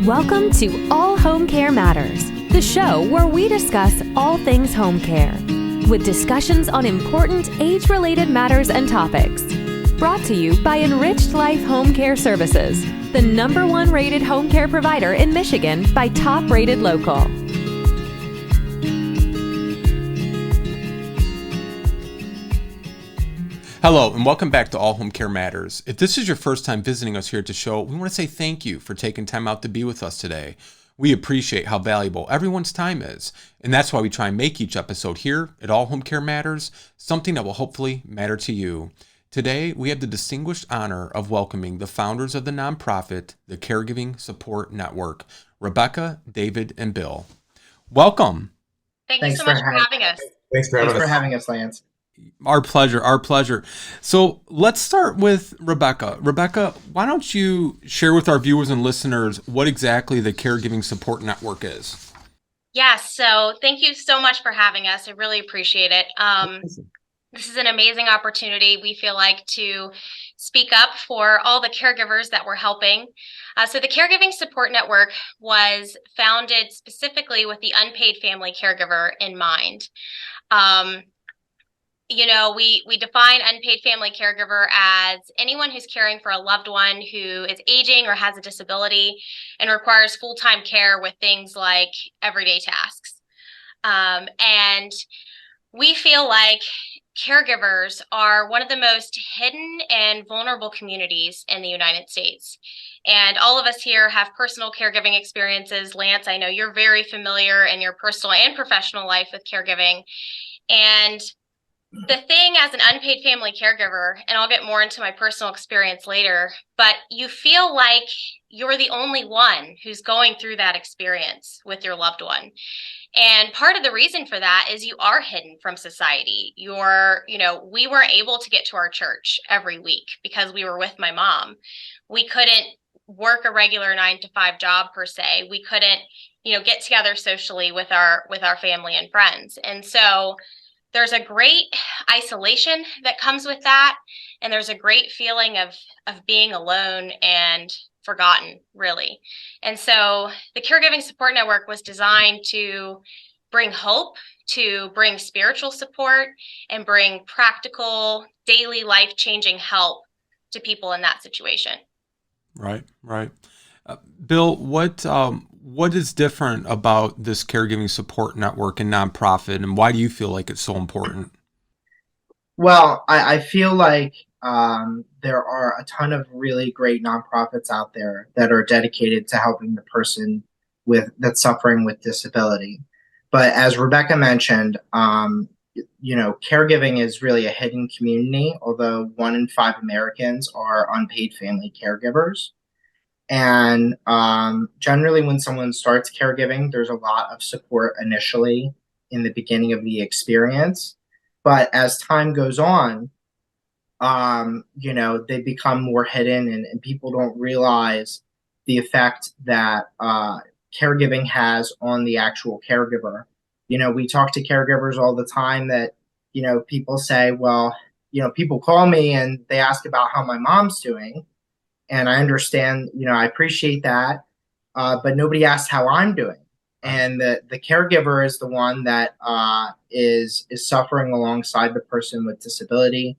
Welcome to All Home Care Matters, the show where we discuss all things home care, with discussions on important age-related matters and topics. Brought to you by Enriched Life Home Care Services, the #1 rated home care provider in Michigan by Top Rated Local. Hello, and welcome back to All Home Care Matters. If this is your first time visiting us here at the show, we want to say thank you for taking time out to be with us today. We appreciate how valuable everyone's time is, and that's why we try and make each episode here at All Home Care Matters something that will hopefully matter to you. Today, we have the distinguished honor of welcoming the founders of the nonprofit, the Caregiving Support Network, Rebekah, David, and Bill. Welcome. Thank you so much for having us. Thanks for having us, Lance. Our pleasure. So let's start with Rebekah. Rebekah, why don't you share with our viewers and listeners what exactly the Caregiving Support Network is? Yes, so thank you so much for having us. I really appreciate it. This is an amazing opportunity, we feel like, to speak up for all the caregivers that we're helping. So the Caregiving Support Network was founded specifically with the unpaid family caregiver in mind. We define unpaid family caregiver as anyone who's caring for a loved one who is aging or has a disability and requires full-time care with things like everyday tasks. And we feel like caregivers are one of the most hidden and vulnerable communities in the United States. And all of us here have personal caregiving experiences. Lance, I know you're very familiar in your personal and professional life with caregiving. And the thing as an unpaid family caregiver, and I'll get more into my personal experience later, but you feel like you're the only one who's going through that experience with your loved one. And part of the reason for that is you are hidden from society. We weren't able to get to our church every week because we were with my mom. We couldn't work a regular 9-to-5 job per se. We couldn't, get together socially with our family and friends. And so there's a great isolation that comes with that. And there's a great feeling of being alone and forgotten, really. And so the Caregiving Support Network was designed to bring hope, to bring spiritual support, and bring practical, daily life-changing help to people in that situation. Right. Bill, what is different about this Caregiving Support Network and nonprofit, and why do you feel like it's so important? Well, I feel like there are a ton of really great nonprofits out there that are dedicated to helping the person that's suffering with disability. But as Rebekah mentioned, caregiving is really a hidden community, although 1 in 5 Americans are unpaid family caregivers. And generally, when someone starts caregiving, there's a lot of support initially in the beginning of the experience. But as time goes on, they become more hidden, and people don't realize the effect that caregiving has on the actual caregiver. We talk to caregivers all the time that, people say, well, people call me and they ask about how my mom's doing. And I understand, I appreciate that, but nobody asks how I'm doing. And the caregiver is the one that is suffering alongside the person with disability.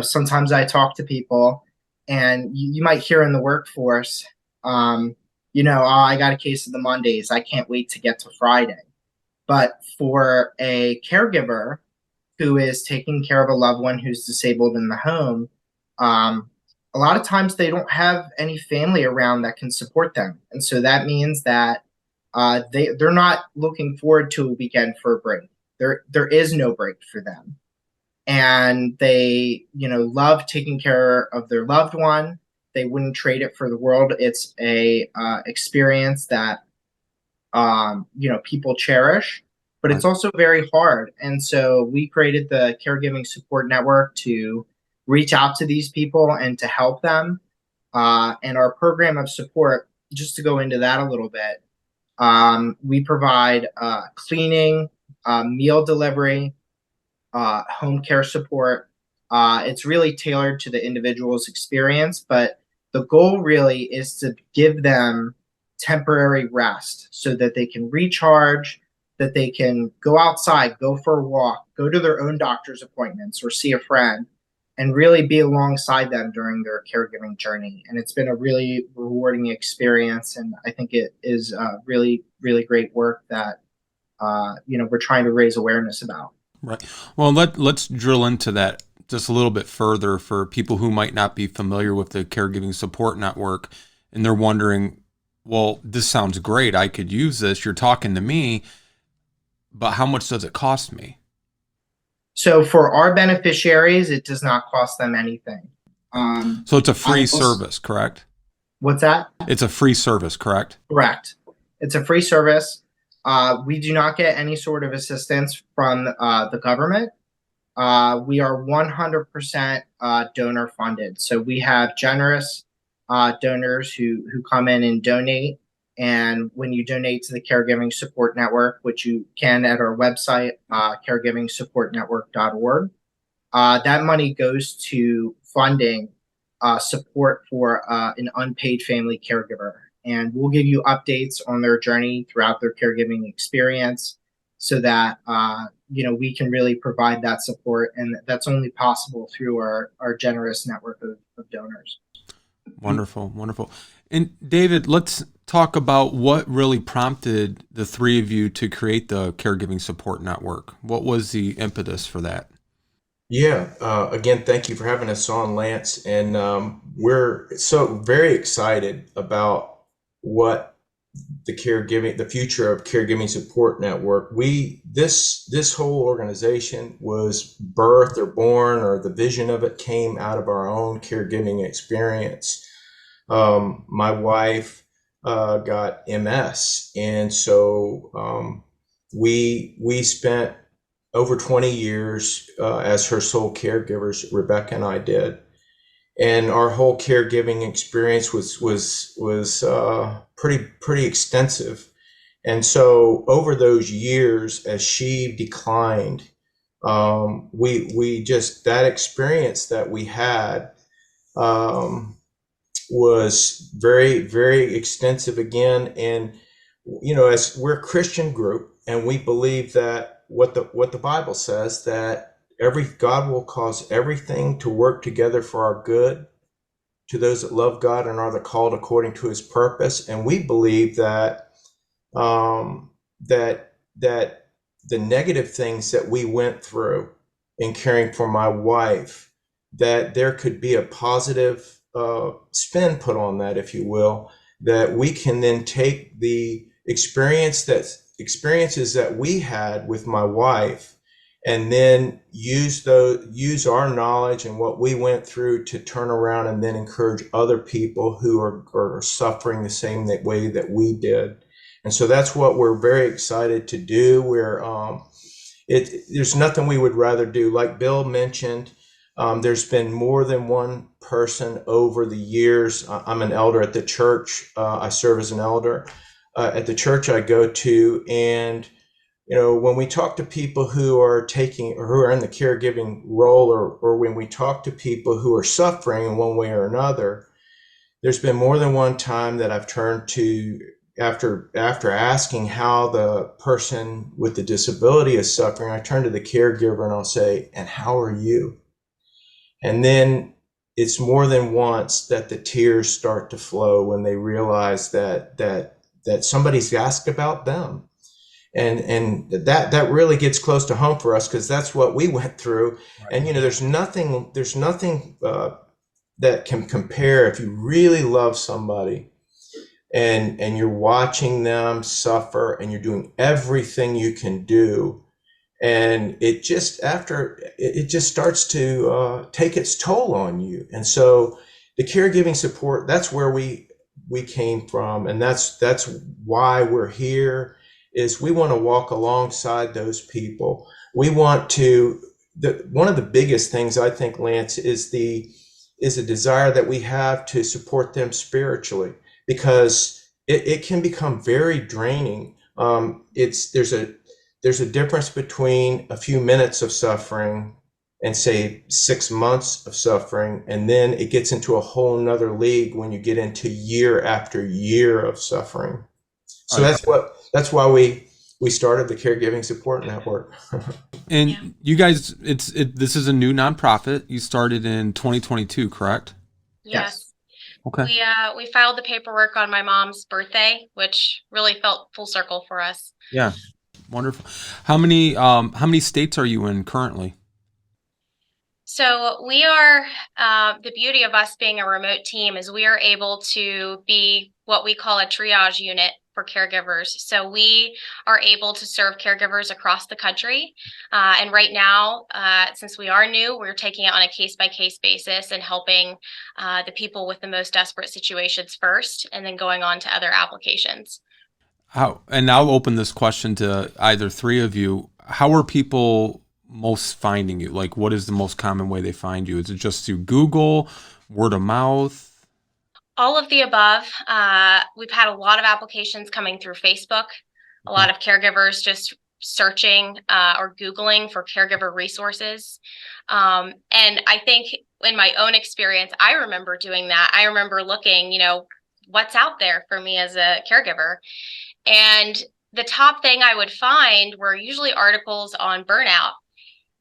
Sometimes I talk to people, and you might hear in the workforce, I got a case of the Mondays. I can't wait to get to Friday. But for a caregiver who is taking care of a loved one who's disabled in the home, a lot of times they don't have any family around that can support them. And so that means that they're not looking forward to a weekend for a break. There is no break for them. And they, love taking care of their loved one. They wouldn't trade it for the world. It's a experience that, people cherish, but it's also very hard. And so we created the Caregiving Support Network to reach out to these people and to help them. And our program of support, just to go into that a little bit, we provide cleaning, meal delivery, home care support. It's really tailored to the individual's experience, but The goal really is to give them temporary rest so that they can recharge, that they can go outside, go for a walk, go to their own doctor's appointments or see a friend, and really be alongside them during their caregiving journey. And it's been a really rewarding experience. And I think it is really, really great work that, we're trying to raise awareness about. Right. Well, let's drill into that just a little bit further for people who might not be familiar with the Caregiving Support Network, and they're wondering, well, this sounds great. I could use this. You're talking to me, but how much does it cost me? So for our beneficiaries, it does not cost them anything. So it's a free service, correct? What's that? It's a free service, correct? Correct. It's a free service. We do not get any sort of assistance from the government. We are 100% donor funded. So we have generous donors who come in and donate. And when you donate to the Caregiving Support Network, which you can at our website, caregivingsupportnetwork.org, that money goes to funding support for an unpaid family caregiver. And we'll give you updates on their journey throughout their caregiving experience so that, we can really provide that support. And that's only possible through our generous network of donors. Wonderful, wonderful. And David, let's talk about what really prompted the three of you to create the Caregiving Support Network. What was the impetus for that? Yeah, again, thank you for having us on, Lance. And we're so very excited about what the future of Caregiving Support Network. This whole organization was birthed or born, or the vision of it came out of our own caregiving experience. My wife got MS, and so we spent over 20 years as her sole caregivers. Rebekah and I did, and our whole caregiving experience was pretty extensive. And so over those years, as she declined, we just, that experience that we had was very, very extensive again. And, as we're a Christian group, and we believe that what the Bible says, that God will cause everything to work together for our good to those that love God and are the called according to his purpose. And we believe that that the negative things that we went through in caring for my wife, that there could be a positive spin put on that, if you will, that we can then take the experiences that we had with my wife, and then use our knowledge and what we went through to turn around and then encourage other people who are suffering the same way that we did. And so that's what we're very excited to do. There's nothing we would rather do. Like Bill mentioned, there's been more than one person over the years. I'm an elder at the church. I serve as an elder at the church I go to, and when we talk to people who are in the caregiving role, or when we talk to people who are suffering in one way or another, there's been more than one time that I've turned to, after asking how the person with the disability is suffering, I turn to the caregiver and I'll say, "And how are you?" And then it's more than once that the tears start to flow when they realize that somebody's asked about them. And that really gets close to home for us, because that's what we went through. Right. And there's nothing that can compare if you really love somebody and you're watching them suffer and you're doing everything you can do, and it just starts to take its toll on you. And so the caregiving support, that's where we came from, and that's why we're here. Is we want to walk alongside those people. We want to, one of the biggest things, I think, Lance, is a desire that we have to support them spiritually, because it can become very draining. There's a difference between a few minutes of suffering and say 6 months of suffering, and then it gets into a whole nother league when you get into year after year of suffering. So that's why we started the Caregiving Support Network. And you guys, this is a new nonprofit. You started in 2022, correct? Yes. Okay. We filed the paperwork on my mom's birthday, which really felt full circle for us. Yeah. Wonderful. How many states are you in currently? So we are, the beauty of us being a remote team is we are able to be what we call a triage unit for caregivers. So we are able to serve caregivers across the country. And right now, since we are new, we're taking it on a case-by-case basis and helping the people with the most desperate situations first, and then going on to other applications. And I'll open this question to either three of you. How are people most finding you? Like, what is the most common way they find you? Is it just through Google, word of mouth? All of the above. We've had a lot of applications coming through Facebook, a lot of caregivers just searching or Googling for caregiver resources. And I think in my own experience, I remember doing that. I remember looking, what's out there for me as a caregiver. And the top thing I would find were usually articles on burnout.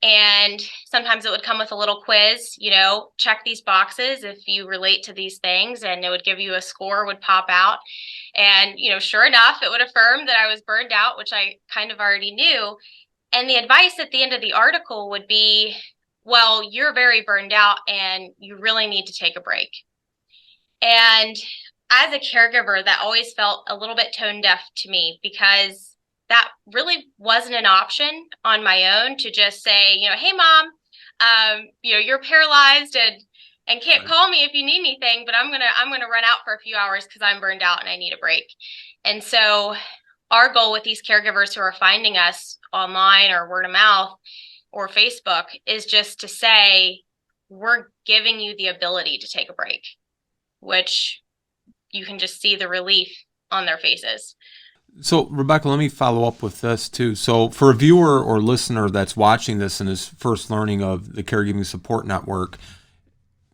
And sometimes it would come with a little quiz, check these boxes if you relate to these things, and it would give you a score would pop out. And, sure enough, it would affirm that I was burned out, which I kind of already knew. And the advice at the end of the article would be, well, you're very burned out and you really need to take a break. And as a caregiver, that always felt a little bit tone deaf to me, because that really wasn't an option on my own to just say, hey, Mom, you're paralyzed and can't call me if you need anything, but I'm gonna run out for a few hours because I'm burned out and I need a break. And so our goal with these caregivers who are finding us online or word of mouth or Facebook is just to say, we're giving you the ability to take a break, which you can just see the relief on their faces. So, Rebekah, let me follow up with this too. So, for a viewer or listener that's watching this and is first learning of the Caregiving Support Network,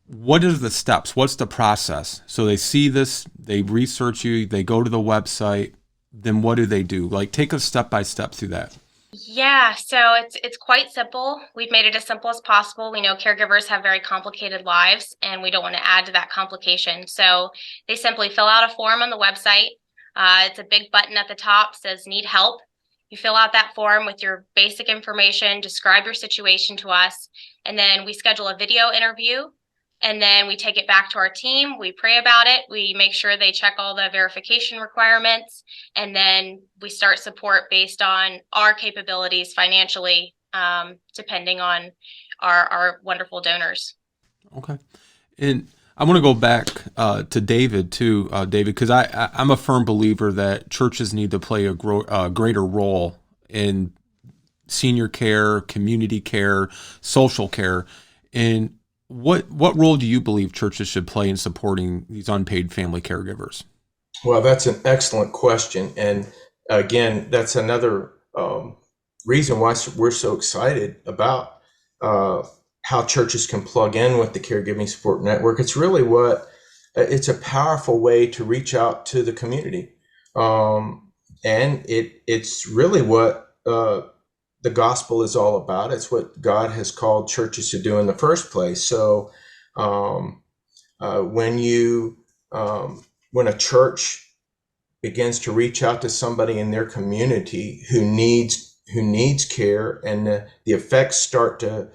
what are the steps? What's the process? So they see this, they research you, they go to the website, then what do they do? Like, take us step by step through that. Yeah, so it's quite simple. We've made it as simple as possible. We know caregivers have very complicated lives, and we don't want to add to that complication. So they simply fill out a form on the website. It's a big button at the top, says need help. You fill out that form with your basic information, describe your situation to us, and then we schedule a video interview. And then we take it back to our team. We pray about it. We make sure they check all the verification requirements. And then we start support based on our capabilities financially, depending on our wonderful donors. Okay. And I want to go back to David too, David, because I'm a firm believer that churches need to play a greater role in senior care, community care, social care. And what role do you believe churches should play in supporting these unpaid family caregivers? Well, that's an excellent question. And again, that's another reason why we're so excited about how churches can plug in with the Caregiving Support Network. It's really it's a powerful way to reach out to the community. And it's really what the gospel is all about. It's what God has called churches to do in the first place. So when a church begins to reach out to somebody in their community who needs care, and the effects start to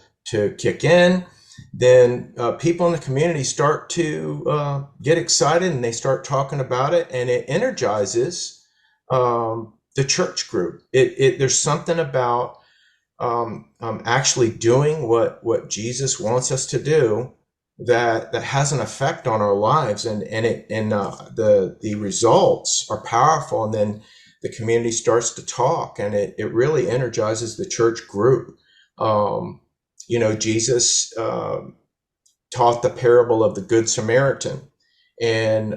kick in, then people in the community start to get excited, and they start talking about it, and it energizes the church group. There's something about actually doing what Jesus wants us to do that has an effect on our lives, and the results are powerful, and then the community starts to talk, and it really energizes the church group. Jesus taught the parable of the Good Samaritan, and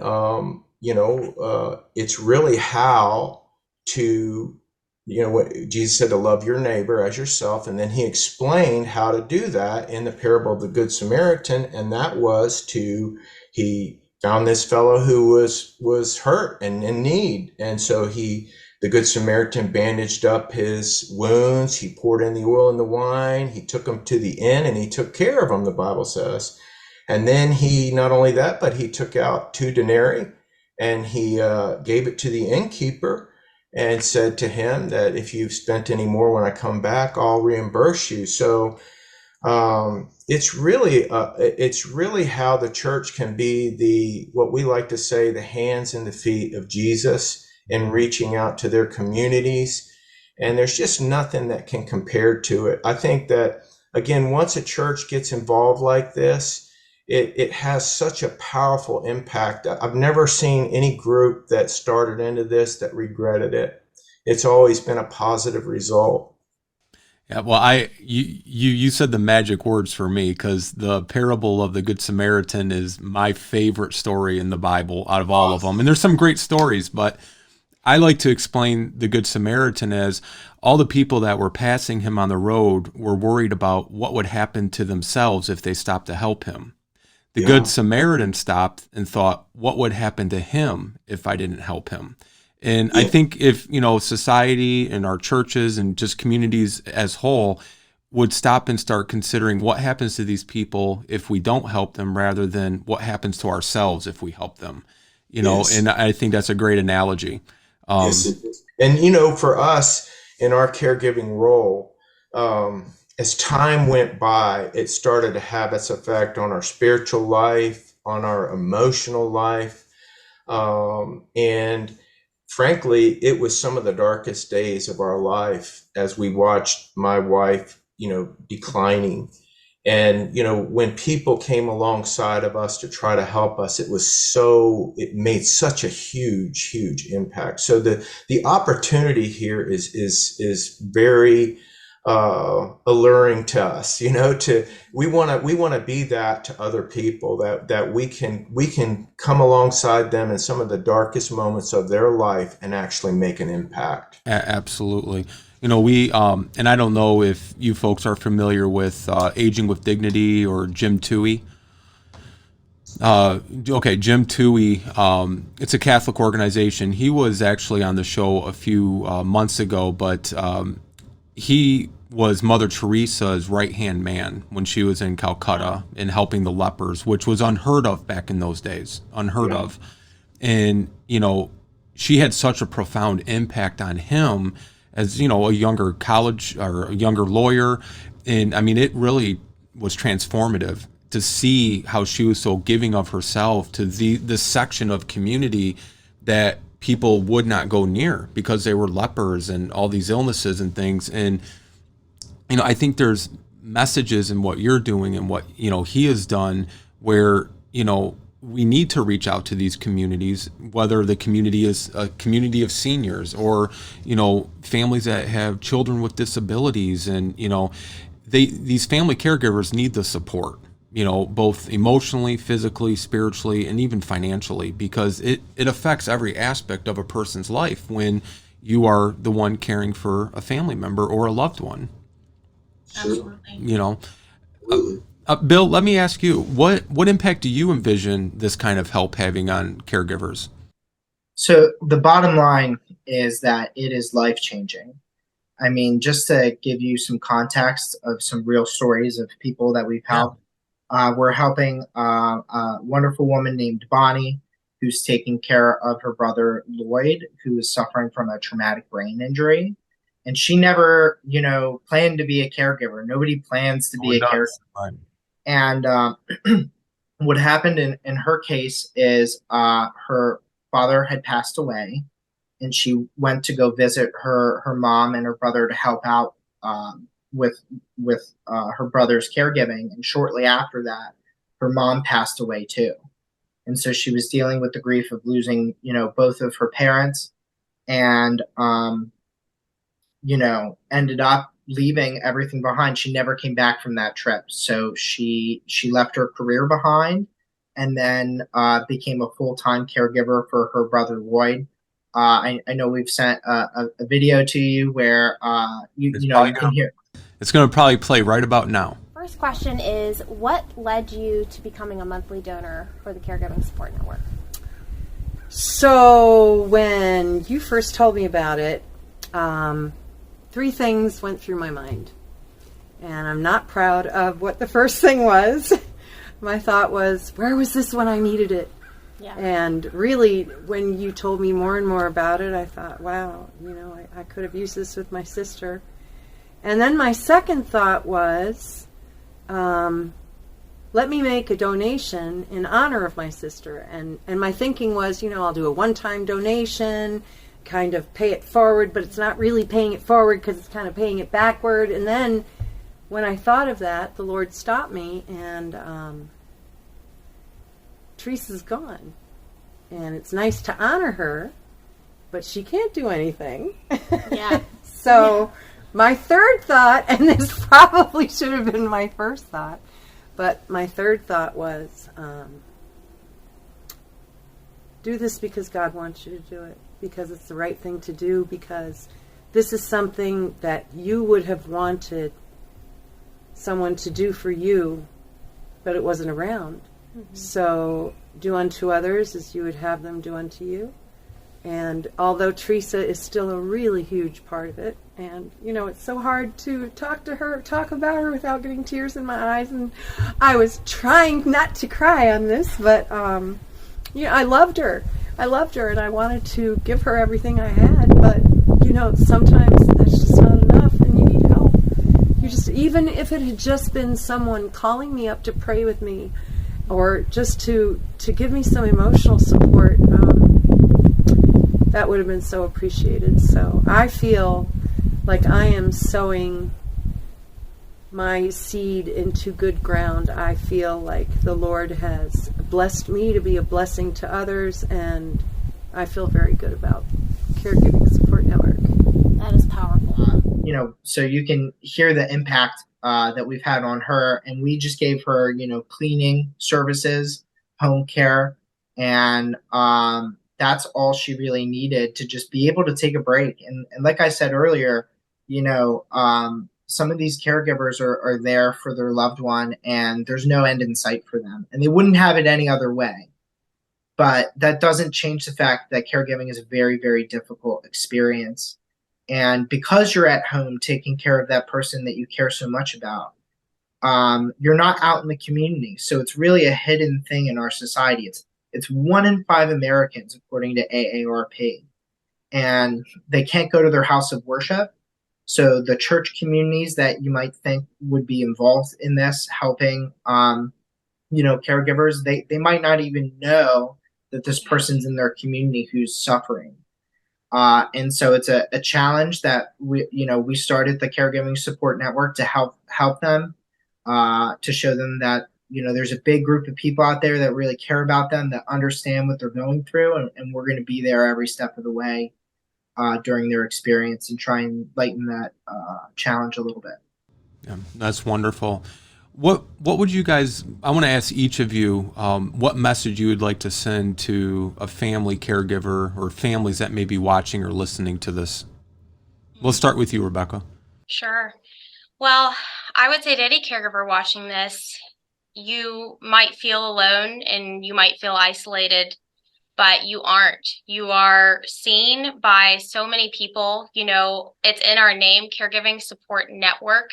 it's really how to what Jesus said, to love your neighbor as yourself. And then he explained how to do that in the parable of the Good Samaritan. And that was he found this fellow who was hurt and in need. And so the Good Samaritan bandaged up his wounds. He poured in the oil and the wine. He took him to the inn and he took care of him, the Bible says. And then not only that, but he took out 2 denarii and he gave it to the innkeeper and said to him that if you've spent any more when I come back, I'll reimburse you. So it's really how the church can be what we like to say, the hands and the feet of Jesus in reaching out to their communities. And there's just nothing that can compare to it. I think that, again, once a church gets involved like this, it has such a powerful impact. I've never seen any group that started into this that regretted it. It's always been a positive result. Yeah, well, you said the magic words for me, because the parable of the Good Samaritan is my favorite story in the Bible out of all of them. And there's some great stories, but I like to explain the Good Samaritan as all the people that were passing him on the road were worried about what would happen to themselves if they stopped to help him. The Good Samaritan stopped and thought, what would happen to him if I didn't help him? And I think if, society and our churches and just communities as whole would stop and start considering what happens to these people if we don't help them, rather than what happens to ourselves if we help them, and I think that's a great analogy. Yes, it is. And, for us in our caregiving role, as time went by, it started to have its effect on our spiritual life, on our emotional life. And frankly, it was some of the darkest days of our life as we watched my wife, declining. And, when people came alongside of us to try to help us, it made such a huge, huge impact. So the opportunity here is very alluring to us, we want to be that to other people, that we can come alongside them in some of the darkest moments of their life and actually make an impact. Absolutely. We and I don't know if you folks are familiar with Aging with Dignity or Jim Toohey. Okay, Jim Toohey, it's a Catholic organization. He was actually on the show a few months ago, but he was Mother Teresa's right-hand man when she was in Calcutta and helping the lepers, which was unheard of back in those days, unheard of. And, she had such a profound impact on him as, a younger college or a younger lawyer. And I mean, it really was transformative to see how she was so giving of herself to this section of community that people would not go near because they were lepers and all these illnesses and things. And, I think there's messages in what you're doing and what, he has done where, we need to reach out to these communities, whether the community is a community of seniors or, families that have children with disabilities. And, these family caregivers need the support, both emotionally, physically, spiritually, and even financially, because it affects every aspect of a person's life when you are the one caring for a family member or a loved one. Absolutely. Bill, let me ask you, what impact do you envision this kind of help having on caregivers? So the bottom line is that it is life-changing. I mean, just to give you some context of some real stories of people that we've helped, we're helping a wonderful woman named Bonnie, who's taking care of her brother Lloyd, who is suffering from a traumatic brain injury. And she never, planned to be a caregiver. Nobody plans to be a caregiver. Right. And what happened in her case is her father had passed away, and she went to go visit her mom and her brother to help out with her brother's caregiving. And shortly after that, her mom passed away too. And so she was dealing with the grief of losing, both of her parents, and ended up leaving everything behind. She never came back from that trip. So she left her career behind and then became a full-time caregiver for her brother Lloyd. I know we've sent a video to you where you can hear. It's going to probably play right about now. First question is, what led you to becoming a monthly donor for the Caregiving Support Network? So when you first told me about it, 3 things went through my mind. And I'm not proud of what the first thing was. My thought was, where was this when I needed it? Yeah. And really, when you told me more and more about it, I thought, wow, I could have used this with my sister. And then my second thought was, let me make a donation in honor of my sister. And my thinking was, I'll do a one-time donation, kind of pay it forward, but it's not really paying it forward because it's kind of paying it backward. And then when I thought of that, the Lord stopped me, and Teresa's gone. And it's nice to honor her, but she can't do anything. Yeah. So my third thought, and this probably should have been my first thought, but my third thought was, do this because God wants you to do it, because it's the right thing to do, because this is something that you would have wanted someone to do for you, but it wasn't around. Mm-hmm. So do unto others as you would have them do unto you. And although Teresa is still a really huge part of it, and it's so hard to talk about her without getting tears in my eyes, and I was trying not to cry on this, but I loved her, and I wanted to give her everything I had, but sometimes that's just not enough, and you need help. Even if it had just been someone calling me up to pray with me, or just to give me some emotional support, that would have been so appreciated. So I feel like I am sowing my seed into good ground. I feel like the Lord has blessed me to be a blessing to others, and I feel very good about Caregiving Support Network. That is powerful. So you can hear the impact that we've had on her, and we just gave her, cleaning services, home care, and that's all she really needed to just be able to take a break. And like I said earlier, some of these caregivers are there for their loved one, and there's no end in sight for them, and they wouldn't have it any other way. But that doesn't change the fact that caregiving is a very, very difficult experience. And because you're at home taking care of that person that you care so much about, you're not out in the community. So it's really a hidden thing in our society. It's 1 in 5 Americans, according to AARP. And they can't go to their house of worship. So the church communities that you might think would be involved in this, helping, caregivers, they might not even know that this person's in their community who's suffering. And so it's a challenge that we started the Caregiving Support Network to help them, to show them that, there's a big group of people out there that really care about them, that understand what they're going through. And we're going to be there every step of the way during their experience and try and lighten that challenge a little bit. Yeah, that's wonderful. What would you guys, I want to ask each of you what message you would like to send to a family caregiver or families that may be watching or listening to this. We'll start with you, Rebekah. Sure. Well, I would say to any caregiver watching this, you might feel alone and you might feel isolated, but you aren't. You are seen by so many people. It's in our name, Caregiving Support Network.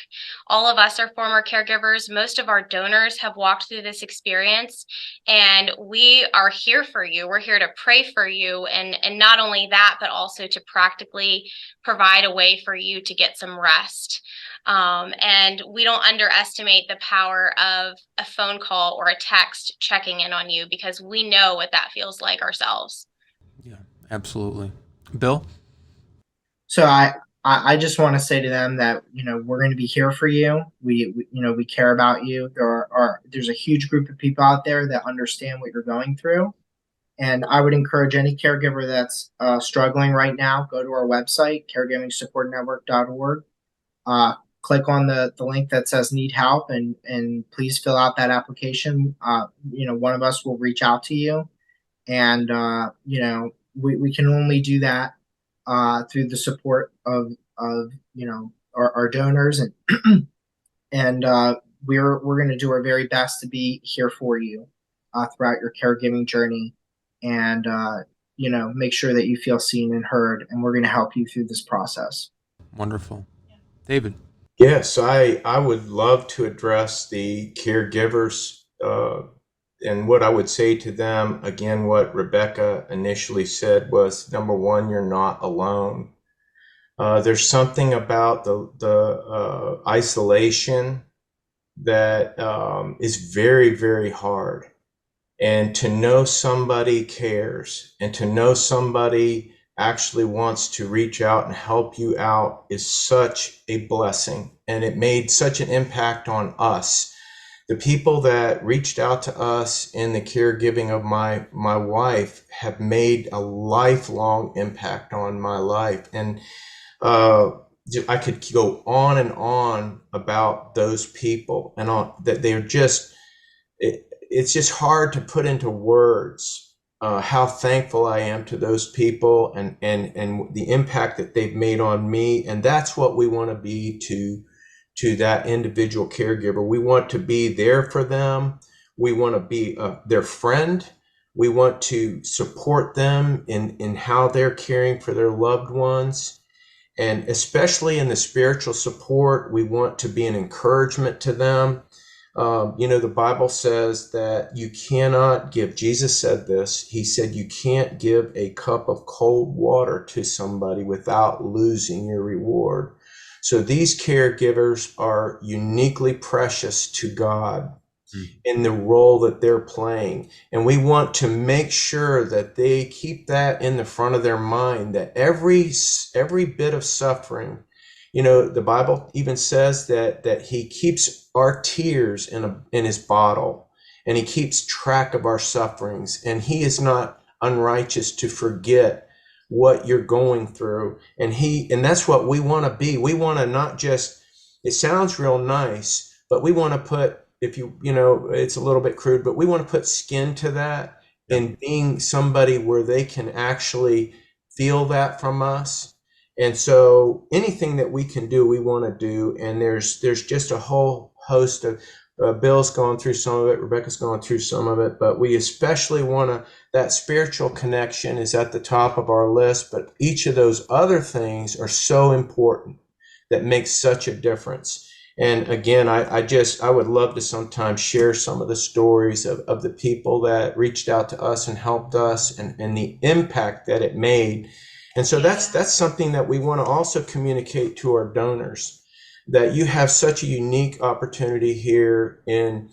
All of us are former caregivers. Most of our donors have walked through this experience, and we are here for you. We're here to pray for you, and not only that, but also to practically provide a way for you to get some rest. And we don't underestimate the power of a phone call or a text checking in on you, because we know what that feels like ourselves. Yeah, absolutely. Bill? So I just want to say to them that, we're going to be here for you. We care about you. There's a huge group of people out there that understand what you're going through. And I would encourage any caregiver that's struggling right now, go to our website, caregivingsupportnetwork.org. Click on the link that says need help, and please fill out that application. One of us will reach out to you, and we can only do that through the support of our donors, and we're going to do our very best to be here for you throughout your caregiving journey, and make sure that you feel seen and heard, and we're going to help you through this process. Wonderful. David. Yes, I would love to address the caregivers, and what I would say to them, again, what Rebekah initially said was, number one, you're not alone. There's something about the isolation that is very, very hard. And to know somebody cares, and to know somebody actually wants to reach out and help you out is such a blessing. And it made such an impact on us. The people that reached out to us in the caregiving of my wife have made a lifelong impact on my life. And I could go on and on about those people, and that they're just, it's just hard to put into words how thankful I am to those people and the impact that they've made on me. And that's what we want to be to that individual caregiver. We want to be there for them. We want to be their friend. We want to support them in how they're caring for their loved ones. And especially in the spiritual support, we want to be an encouragement to them. The Bible says that you cannot give, Jesus said this, he said, you can't give a cup of cold water to somebody without losing your reward. So these caregivers are uniquely precious to God in the role that they're playing. And we want to make sure that they keep that in the front of their mind, that every bit of suffering, the Bible even says that he keeps our tears in his bottle, and he keeps track of our sufferings, and he is not unrighteous to forget what you're going through. And that's what we want to be. We want to not just, it sounds real nice, but we want to put, it's a little bit crude, but we want to put skin to that, and being somebody where they can actually feel that from us. And so anything that we can do, we want to do. And there's just a whole host of, Bill's gone through some of it, Rebekah's gone through some of it, but we especially want to, that spiritual connection is at the top of our list. But each of those other things are so important, that makes such a difference. And again, I would love to sometimes share some of the stories of the people that reached out to us and helped us, and the impact that it made. And so that's something that we want to also communicate to our donors, that you have such a unique opportunity here in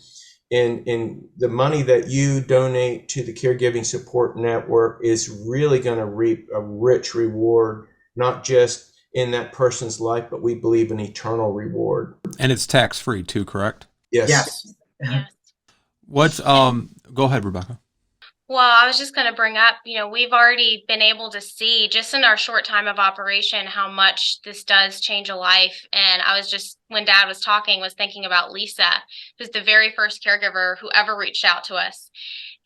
the money that you donate to the Caregiving Support Network is really going to reap a rich reward, not just in that person's life, but we believe an eternal reward. And it's tax-free too, correct? Yes. Yes. What's go ahead, Rebekah. Well, I was just going to bring up, we've already been able to see just in our short time of operation how much this does change a life. And I was just, when Dad was talking, was thinking about Lisa, who's the very first caregiver who ever reached out to us.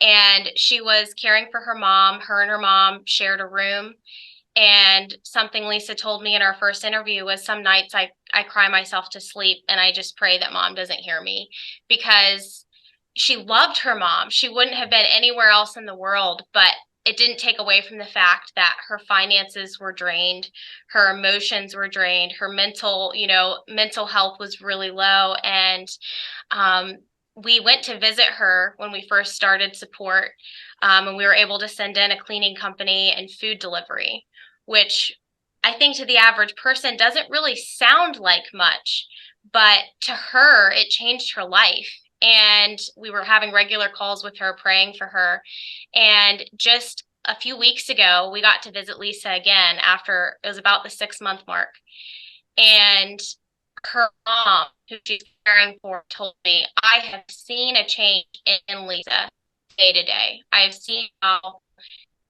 And she was caring for her mom. Her and her mom shared a room. And something Lisa told me in our first interview was, some nights I cry myself to sleep and I just pray that Mom doesn't hear me, because she loved her mom. She wouldn't have been anywhere else in the world, but it didn't take away from the fact that her finances were drained, her emotions were drained, her mental health was really low. And we went to visit her when we first started support, and we were able to send in a cleaning company and food delivery, which I think to the average person doesn't really sound like much, but to her, it changed her life. And we were having regular calls with her, praying for her. And just a few weeks ago, we got to visit Lisa again after, it was about the 6-month mark. And her mom, who she's caring for, told me, I have seen a change in Lisa day to day. I have seen how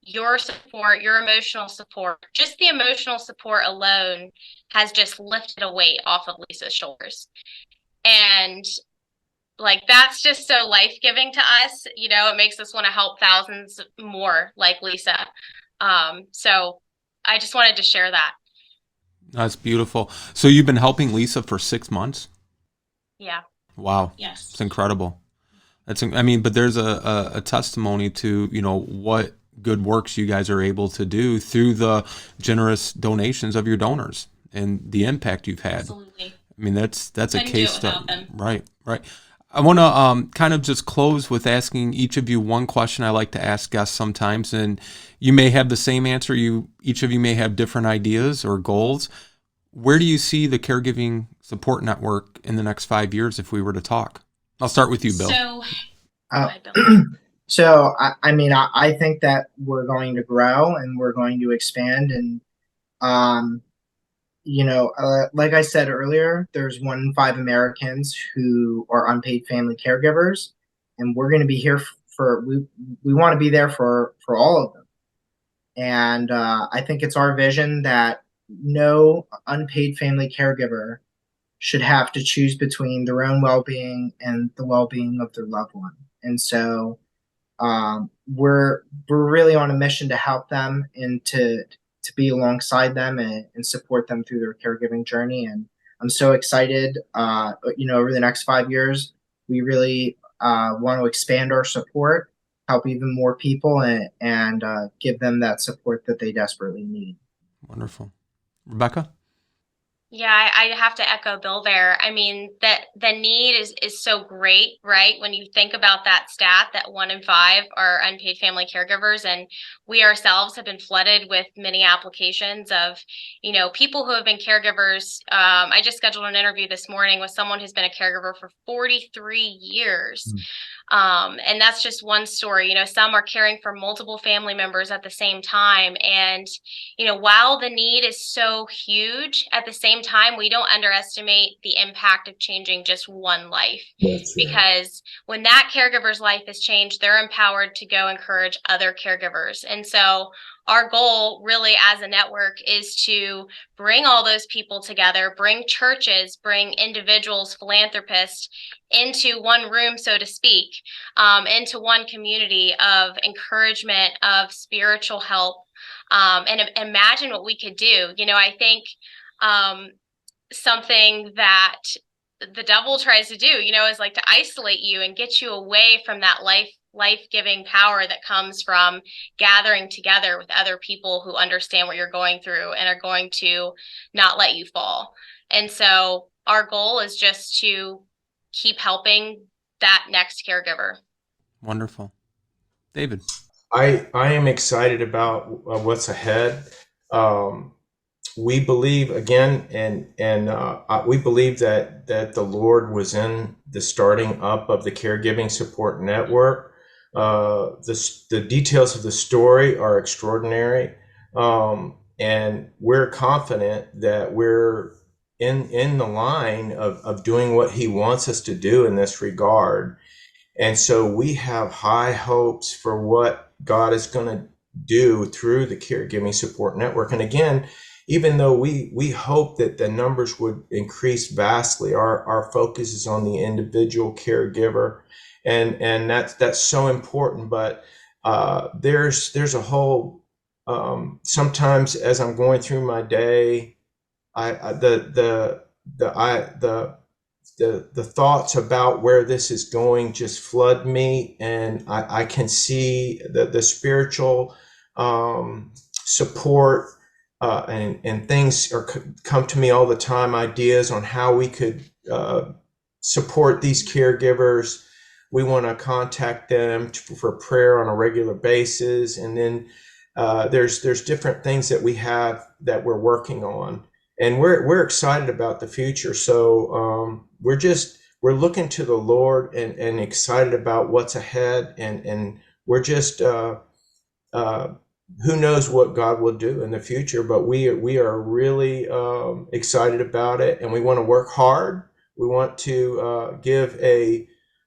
your support, your emotional support, just the emotional support alone has just lifted a weight off of Lisa's shoulders. And that's just so life-giving to us. It makes us want to help thousands more like Lisa. So I just wanted to share that. That's beautiful. So you've been helping Lisa for 6 months? Yeah. Wow. Yes. It's incredible. I mean, but there's a testimony to, what good works you guys are able to do through the generous donations of your donors and the impact you've had. Absolutely. I mean, that's a Couldn't case do it without study. them. Right. I want to kind of just close with asking each of you one question I like to ask guests sometimes, and you may have the same answer. Each of you may have different ideas or goals. Where do you see the Caregiving Support Network in the next 5 years if we were to talk? I'll start with you, Bill. So, go ahead, Bill. So I think that we're going to grow and we're going to expand, and like I said earlier, there's 1 in 5 Americans who are unpaid family caregivers, and we're going to be here we want to be there for all of them. And I think it's our vision that no unpaid family caregiver should have to choose between their own well-being and the well-being of their loved one. And so we're really on a mission to help them and to be alongside them and support them through their caregiving journey. And I'm so excited. Over the next 5 years, we really want to expand our support, help even more people, and give them that support that they desperately need. Wonderful. Rebekah? Yeah, I have to echo Bill there. I mean, that the need is so great, right? When you think about that stat that 1 in 5 are unpaid family caregivers, and we ourselves have been flooded with many applications of, people who have been caregivers. I just scheduled an interview this morning with someone who's been a caregiver for 43 years. And that's just one story. Some are caring for multiple family members at the same time. And, while the need is so huge, at the same time, we don't underestimate the impact of changing just one life. That's right. Because when that caregiver's life is changed, they're empowered to go encourage other caregivers. And so our goal really as a network is to bring all those people together, bring churches, bring individuals, philanthropists into one room, so to speak, into one community of encouragement, of spiritual help, and imagine what we could do. I think something that the devil tries to do, is like to isolate you and get you away from that life-giving power that comes from gathering together with other people who understand what you're going through and are going to not let you fall. And so our goal is just to keep helping that next caregiver. Wonderful. David? I am excited about what's ahead. We believe again, and we believe that the Lord was in the starting up of the Caregiving Support Network. The details of the story are extraordinary, and we're confident that we're in the line of doing what He wants us to do in this regard. And so we have high hopes for what God is going to do through the Caregiving Support Network. And again, even though we hope that the numbers would increase vastly, our focus is on the individual caregiver, and that's so important. But there's a whole sometimes as I'm going through my day, the thoughts about where this is going just flood me, and I can see the spiritual support and things come to me all the time, ideas on how we could support these caregivers. We want to contact them for prayer on a regular basis, and then there's different things that we have that we're working on. And we're excited about the future. So we're looking to the Lord and excited about what's ahead. And we're just who knows what God will do in the future. But we are really excited about it, and we want to work hard. We want to give a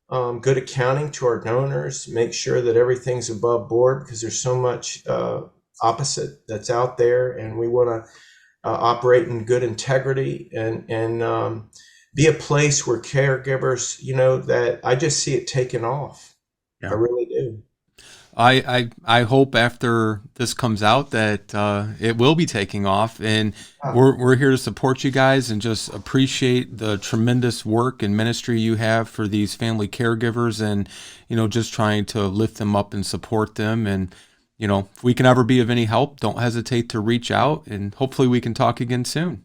good accounting to our donors, make sure that everything's above board, because there's so much opposite that's out there, and we want to operate in good integrity and be a place where caregivers, that I just see it taking off. Yeah. I really do. I hope after this comes out that it will be taking off, and we're here to support you guys and just appreciate the tremendous work and ministry you have for these family caregivers, and just trying to lift them up and support them. And if we can ever be of any help, don't hesitate to reach out, and hopefully we can talk again soon.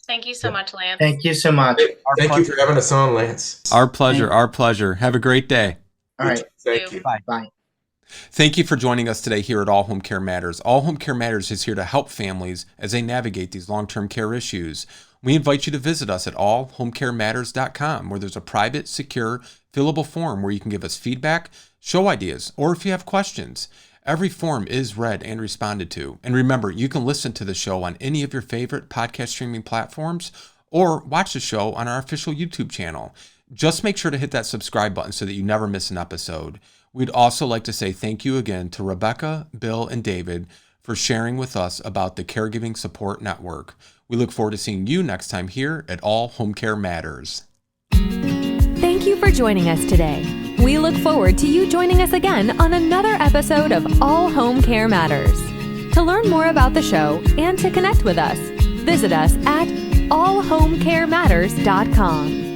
Thank you so much, Lance. Thank you so much. Thank you for having us on, Lance. Our pleasure. Our pleasure. Have a great day. All right. Thank you. Bye. Thank you for joining us today here at All Home Care Matters. All Home Care Matters is here to help families as they navigate these long-term care issues. We invite you to visit us at allhomecarematters.com, where there's a private, secure, fillable form where you can give us feedback, show ideas, or if you have questions. Every form is read and responded to. And remember, you can listen to the show on any of your favorite podcast streaming platforms or watch the show on our official YouTube channel. Just make sure to hit that subscribe button so that you never miss an episode. We'd also like to say thank you again to Rebekah, Bill, and David for sharing with us about the Caregiving Support Network. We look forward to seeing you next time here at All Home Care Matters. Thank you for joining us today. We look forward to you joining us again on another episode of All Home Care Matters. To learn more about the show and to connect with us, visit us at allhomecarematters.com.